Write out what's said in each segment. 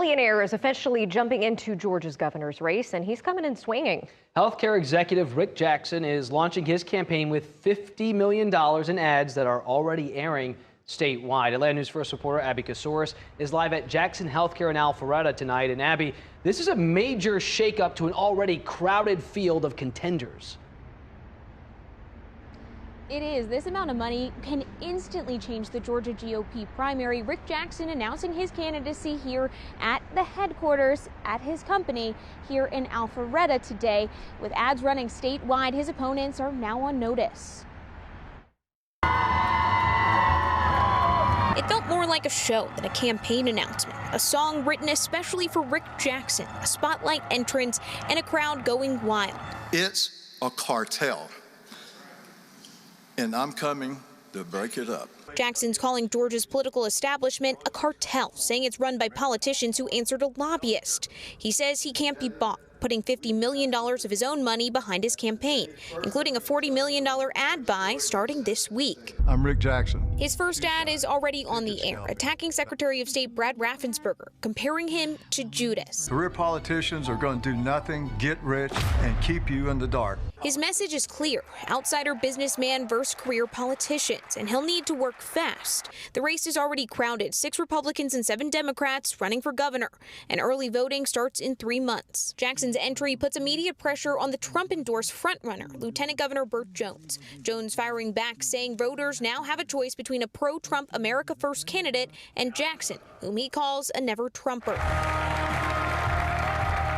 billionaire is officially jumping into Georgia's governor's race, and he's coming in swinging. Healthcare executive Rick Jackson is launching his campaign with $50 million in ads that are already airing statewide. Atlanta News First reporter Abby Kasouris is live at Jackson Healthcare in Alpharetta tonight. And Abby, this is a major shakeup to an already crowded field of contenders. It is. This amount of money can instantly change the Georgia GOP primary. Rick Jackson announcing his candidacy here at the headquarters at his company here in Alpharetta today. With ads running statewide, his opponents are now on notice. It felt more like a show than a campaign announcement. A song written especially for Rick Jackson, a spotlight entrance, and a crowd going wild. It's a cartel, and I'm coming to break it up. Jackson's calling Georgia's political establishment a cartel, saying it's run by politicians who answer to lobbyists. He says he can't be bought, putting $50 million of his own money behind his campaign, including a $40 million ad buy starting this week. I'm Rick Jackson. His first ad is already on the air, attacking Secretary of State Brad Raffensperger, comparing him to Judas. Career politicians are going to do nothing, get rich, and keep you in the dark. His message is clear: outsider businessman versus career politicians, and he'll need to work fast. The race is already crowded, 6 Republicans and 7 Democrats running for governor, and early voting starts in 3 months. Jackson's entry puts immediate pressure on the Trump-endorsed frontrunner, Lieutenant Governor Burt Jones. Jones firing back, saying voters now have a choice between a pro-Trump America First candidate and Jackson, whom he calls a never-Trumper.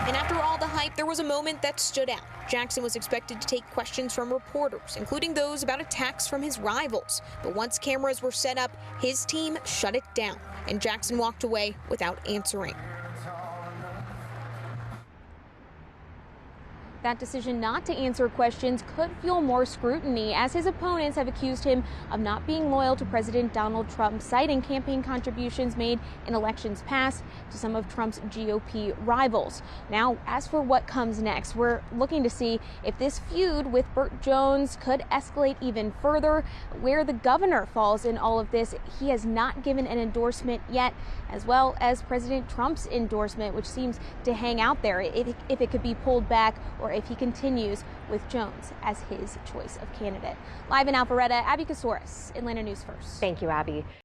And after all the hype, there was a moment that stood out. Jackson was expected to take questions from reporters, including those about attacks from his rivals. But once cameras were set up, his team shut it down, and Jackson walked away without answering. That decision not to answer questions could fuel more scrutiny, as his opponents have accused him of not being loyal to President Donald Trump, citing campaign contributions made in elections past to some of Trump's GOP rivals. Now, as for what comes next, we're looking to see if this feud with Burt Jones could escalate even further, where the governor falls in all of this. He has not given an endorsement yet, as well as President Trump's endorsement, which seems to hang out there if it could be pulled back, or if he continues with Jones as his choice of candidate. Live in Alpharetta, Abby Kasouris, Atlanta News First. Thank you, Abby.